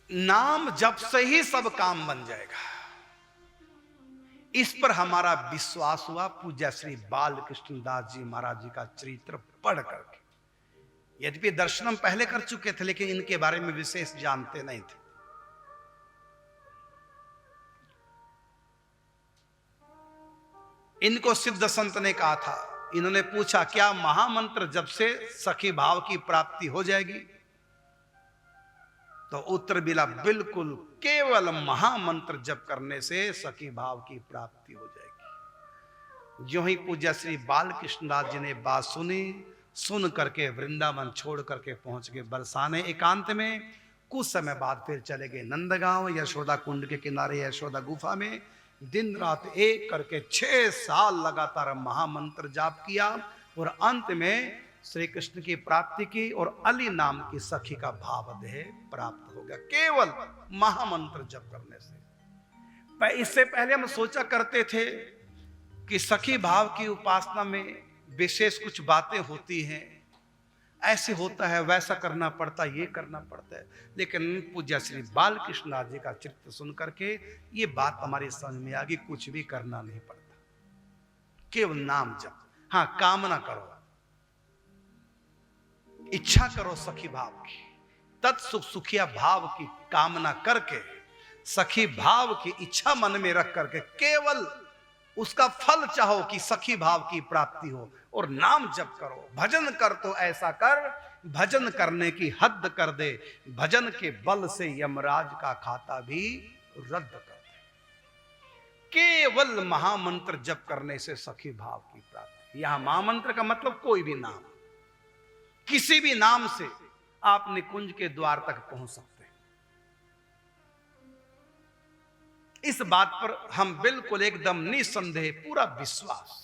नाम जप से ही सब काम बन जाएगा। इस पर हमारा विश्वास हुआ पूज्य श्री बाल कृष्णदास जी महाराज जी का चरित्र पढ़ करके। यद्यपि दर्शन हम पहले कर चुके थे, लेकिन इनके बारे में विशेष जानते नहीं थे। इनको सिद्ध संत ने कहा था, इन्होंने पूछा क्या महामंत्र जप से सखी भाव की प्राप्ति हो जाएगी? तो उत्तर मिला बिल्कुल, केवल महामंत्र जप करने से सखी भाव की प्राप्ति हो जाएगी। जो ही पूज्य श्री बाल कृष्णदास जी ने बात सुनी, सुन करके वृंदावन छोड़ करके पहुंच गए बरसाने एकांत में। कुछ समय बाद फिर चले गए नंदगांव, यशोदा कुंड के किनारे यशोदा गुफा में। दिन रात एक करके 6 साल लगातार महामंत्र जाप किया और अंत में श्री कृष्ण की प्राप्ति की और अली नाम की सखी का भाव देह प्राप्त हो गया, केवल महामंत्र जप करने से। इससे पहले हम सोचा करते थे कि सखी भाव की उपासना में विशेष कुछ बातें होती हैं, ऐसे होता है, वैसा करना पड़ता, ये करना पड़ता है। लेकिन पूज्य श्री बाल कृष्णदास जी का चरित्र सुन करके ये बात हमारी समझ में आ गई, कुछ भी करना नहीं पड़ता, केवल नाम जप। हाँ, कामना करो, इच्छा करो सखी भाव की, तत्सुख सुखिया भाव की कामना करके, सखी भाव की इच्छा मन में रख करके केवल उसका फल चाहो कि सखी भाव की प्राप्ति हो, और नाम जप करो। भजन कर तो ऐसा कर, भजन करने की हद कर दे, भजन के बल से यमराज का खाता भी रद्द कर दे। केवल महामंत्र जप करने से सखी भाव की प्राप्ति। यहां महामंत्र का मतलब कोई भी नाम, किसी भी नाम से आप निकुंज के द्वार तक पहुंच सकते हैं। इस बात पर हम बिल्कुल एकदम निसंदेह पूरा विश्वास।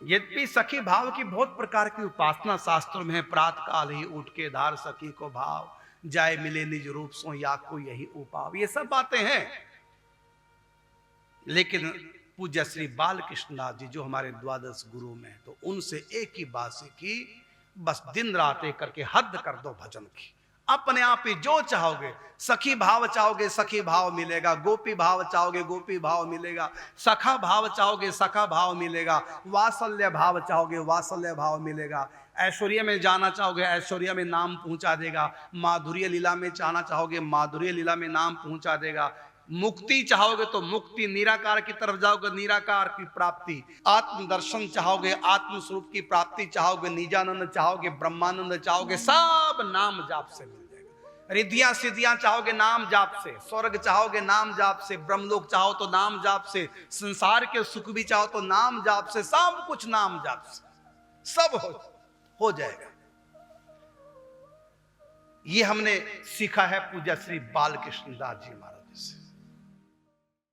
यद्यपि सखी भाव की बहुत प्रकार की उपासना शास्त्रों में है। प्रातः काल ही उठ के धार सखी को भाव, जाए मिले निज रूप सो या को यही उपाव, ये सब बातें हैं। लेकिन पूज्य श्री बाल कृष्णदास जी जो हमारे द्वादश गुरु में हैं, तो उनसे एक ही बात सीखी, बस दिन रात एक करके हद कर दो भजन की। अपने आप ही जो चाहोगे, सखी भाव चाहोगे सखी भाव मिलेगा, गोपी भाव चाहोगे गोपी भाव मिलेगा, सखा भाव चाहोगे सखा भाव मिलेगा, वात्सल्य भाव चाहोगे वात्सल्य भाव मिलेगा, ऐश्वर्य में जाना चाहोगे ऐश्वर्य में नाम पहुंचा देगा, माधुर्य लीला में जाना चाहोगे माधुर्य लीला में नाम पहुंचा देगा, मुक्ति चाहोगे तो मुक्ति, निराकार की तरफ जाओगे निराकार की प्राप्ति, आत्म दर्शन चाहोगे आत्म स्वरूप की प्राप्ति चाहोगे, निजानंद चाहोगे ब्रह्मानंद चाहोगे, सब नाम जाप से मिल जाएगा। रिद्धियां सिद्धियां चाहोगे नाम जाप से, स्वर्ग चाहोगे नाम जाप से, ब्रह्मलोक चाहो तो नाम जाप से, संसार के सुख भी चाहो तो नाम जाप से, सब कुछ नाम जाप से, सब हो जाएगा। ये हमने सीखा है पूज्य श्री बाल कृष्णदास जी महाराज से।